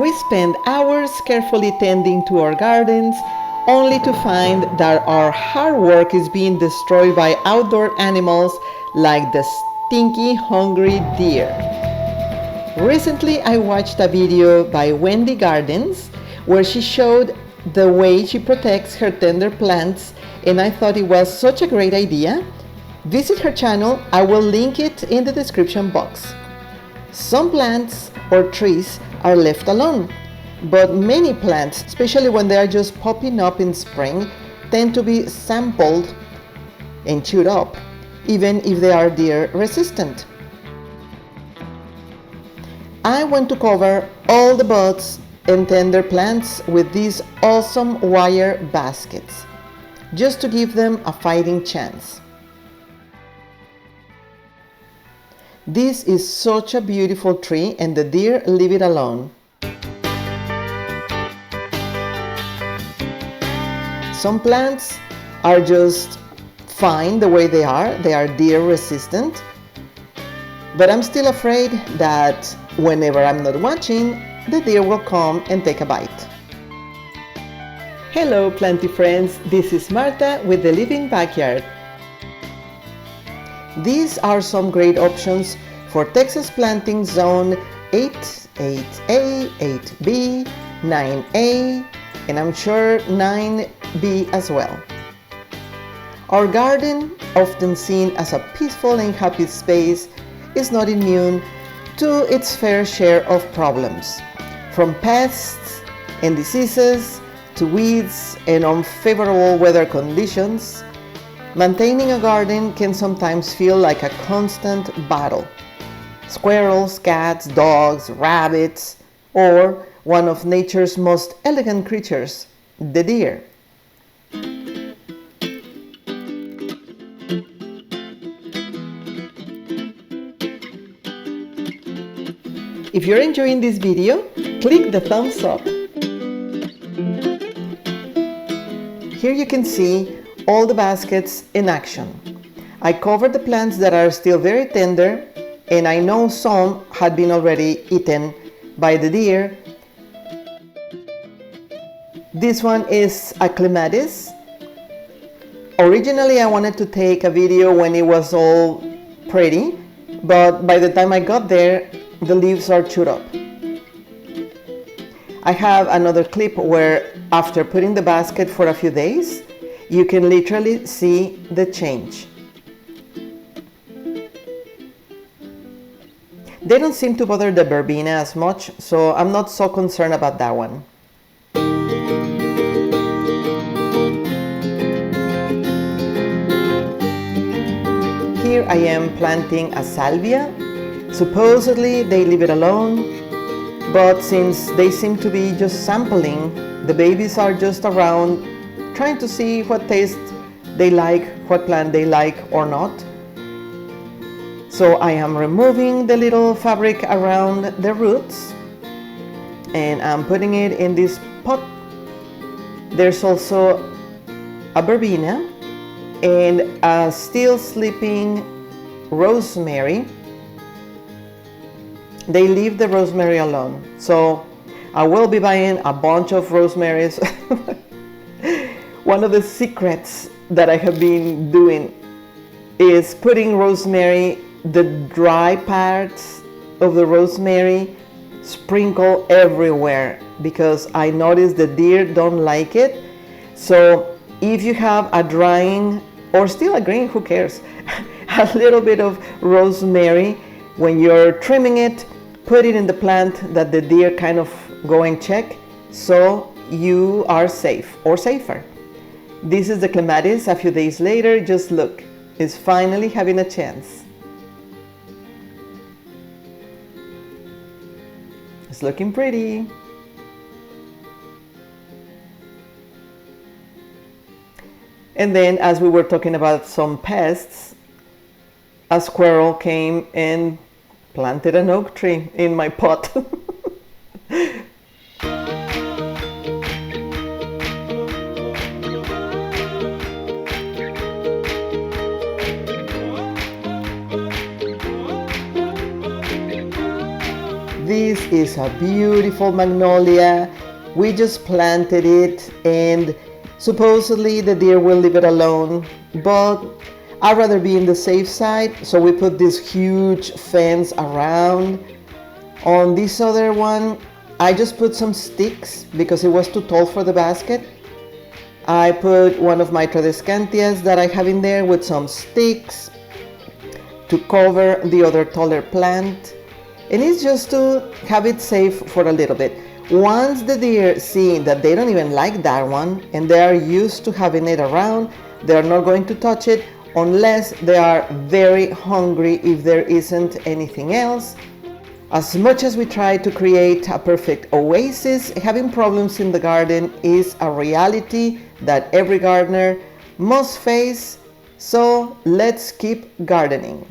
We spend hours carefully tending to our gardens, only to find that our hard work is being destroyed by outdoor animals like the stinky, hungry deer. Recently, I watched a video by Wendy Gardens where she showed the way she protects her tender plants, and I thought it was such a great idea. Visit her channel, I will link it in the description box. Some plants or trees are left alone, but many plants, especially when they are just popping up in spring, tend to be sampled and chewed up, even if they are deer resistant. I want to cover all the buds and tender plants with these awesome wire baskets, just to give them a fighting chance. This is such a beautiful tree, and the deer leave it alone. Some plants are just fine the way they are deer resistant, but I'm still afraid that whenever I'm not watching, the deer will come and take a bite. Hello planty friends, this is Marta with the Living Backyard. These are some great options for Texas planting zone 8, 8A, 8B, 9A, and I'm sure 9B as well. Our garden, often seen as a peaceful and happy space, is not immune to its fair share of problems, from pests and diseases to weeds and unfavorable weather conditions. Maintaining a garden can sometimes feel like a constant battle. Squirrels, cats, dogs, rabbits, or one of nature's most elegant creatures, the deer. If you're enjoying this video, click the thumbs up. Here you can see all the baskets in action. I covered the plants that are still very tender, and I know some had been already eaten by the deer. This one is a Clematis. Originally I wanted to take a video when it was all pretty, but by the time I got there, the leaves are chewed up. I have another clip where after putting the basket for a few days, you can literally see the change. They don't seem to bother the Verbena as much, so I'm not so concerned about that one. Here I am planting a Salvia. Supposedly they leave it alone, but since they seem to be just sampling, the babies are just around trying to see what taste they like, what plant they like or not. So I am removing the little fabric around the roots and I'm putting it in this pot. There's also a Verbena and a still sleeping rosemary. They leave the rosemary alone, so I will be buying a bunch of rosemaries. One of the secrets that I have been doing is putting rosemary, the dry parts of the rosemary, sprinkle everywhere, because I noticed the deer don't like it. So if you have a drying or still a green, who cares, a little bit of rosemary, when you're trimming it, put it in the plant that the deer kind of go and check, so you are safe or safer. This is the Clematis. A few days later, just look, it's finally having a chance. It's looking pretty. And then, as we were talking about some pests, a squirrel came and planted an oak tree in my pot. This is a beautiful magnolia. We just planted it and supposedly the deer will leave it alone, but I'd rather be in the safe side, so we put this huge fence around. On this other one, I just put some sticks because it was too tall for the basket. I put one of my tradescantias that I have in there with some sticks to cover the other taller plant. And it's just to have it safe for a little bit. Once the deer see that they don't even like that one and they are used to having it around, they're not going to touch it unless they are very hungry if there isn't anything else. As much as we try to create a perfect oasis, having problems in the garden is a reality that every gardener must face. So let's keep gardening.